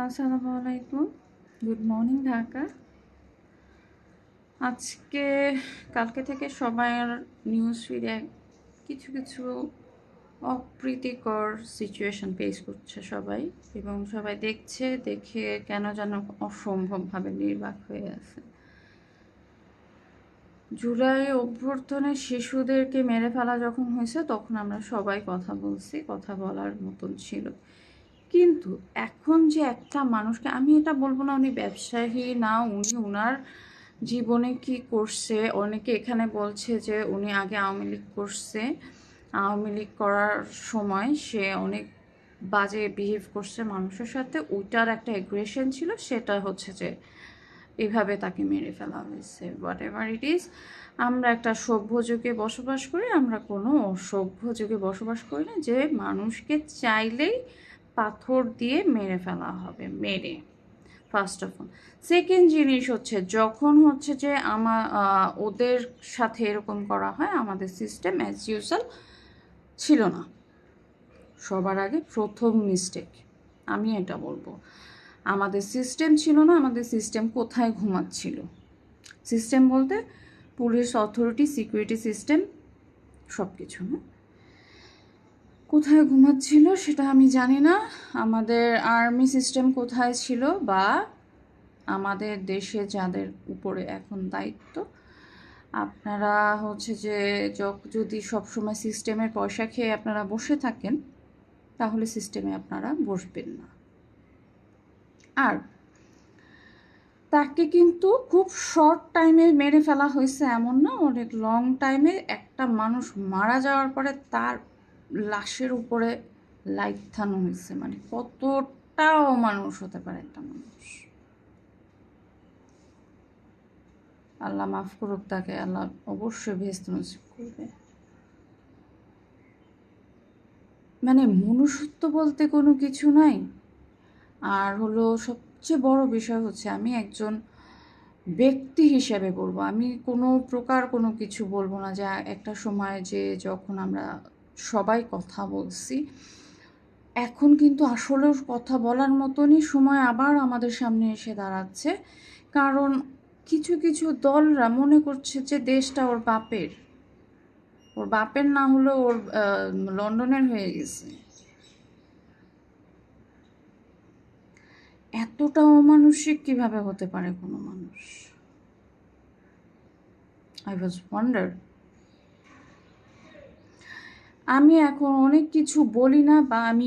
আসসালামু আলাইকুম, good morning Dhaka. আজকে কালকে থেকে সবার নিউজ ফিডে কিছু কিছু অপ্রীতিকর সিচুয়েশন ফেস করছে সবাই, এবং সবাই দেখে কেন যেন অসম্ভবভাবে নির্বাক হয়ে আছে। জুলাই অভ্যর্থনে শিশুদেরকে মেরে ফেলা যখন হয়েছে তখন আমরা সবাই কথা বলছি, কথা বলার মতন ছিল। কিন্তু এখন যে একটা মানুষকে, আমি এটা বলবো না উনি ব্যবসায়ী না, উনি ওনার জীবনে কি করছে। অনেকে এখানে বলছে যে উনি আগে আওয়ামী লীগ করছে, আওয়ামী লীগ করার সময় সে অনেক বাজে বিহেভ করছে মানুষের সাথে, ওইটার একটা এগ্রেশন ছিল, সেটা হচ্ছে যে এভাবে তাকে মেরে ফেলা হয়েছে। হোয়াট এভার ইট ইজ, আমরা একটা সভ্য যুগে বসবাস করি, আমরা কোনো অসভ্য যুগে বসবাস করি না যে মানুষকে চাইলেই পাথর দিয়ে মেরে ফেলা হবে, মেরে। ফার্স্ট অফ অল, সেকেন্ড জিনিস হচ্ছে যখন হচ্ছে যে ওদের সাথে এরকম করা হয়, আমাদের সিস্টেম অ্যাজ ইউজুয়াল ছিল না। সবার আগে প্রথম মিস্টেক আমি এটা বলবো, আমাদের সিস্টেম ছিল না। আমাদের সিস্টেম কোথায় ঘুমাচ্ছিল? সিস্টেম বলতে পুলিশ, অথরিটি, সিকিউরিটি সিস্টেম, সব কিছু না, কোথায় ঘুমাচ্ছিল সেটা আমি জানি না। আমাদের আর্মি সিস্টেম কোথায় ছিল, বা আমাদের দেশে যাদের উপরে এখন দায়িত্ব, আপনারা হচ্ছে যে যদি সবসময় সিস্টেমের পয়সা খেয়ে আপনারা বসে থাকেন তাহলে সিস্টেমে আপনারা বসবেন না। আর তাকে কিন্তু খুব শর্ট টাইমে মেরে ফেলা হয়েছে এমন না, অনেক লং টাইমে। একটা মানুষ মারা যাওয়ার পরে তার লাশের উপরে লাইট থানো হয়েছে, মানে কতটাও মানুষ হতে পারে একটা মানুষ। আল্লাহ মাফ করুক তাকে, আল্লাহ অবশ্যই বেহেশত নসিব করবে। মানে মনুষ্যত্ব বলতে কোনো কিছু নাই। আর হলো সবচেয়ে বড় বিষয় হচ্ছে, আমি একজন ব্যক্তি হিসেবে বলবো, আমি কোনো প্রকার কোনো কিছু বলবো না যে একটা সময় যে যখন আমরা সবাই কথা বলছি, এখন কিন্তু আসলেও কথা বলার মতনই সময় আবার আমাদের সামনে এসে দাঁড়াচ্ছে। কারণ কিছু কিছু দলরা মনে করছে যে দেশটা ওর বাপের, ওর বাপের না হলেও ওর লন্ডনের হয়ে গেছে। এতটা অমানসিক কিভাবে হতে পারে কোনো মানুষ? I was wonder. আমি এখন অনেক কিছু বলি না, বা আমি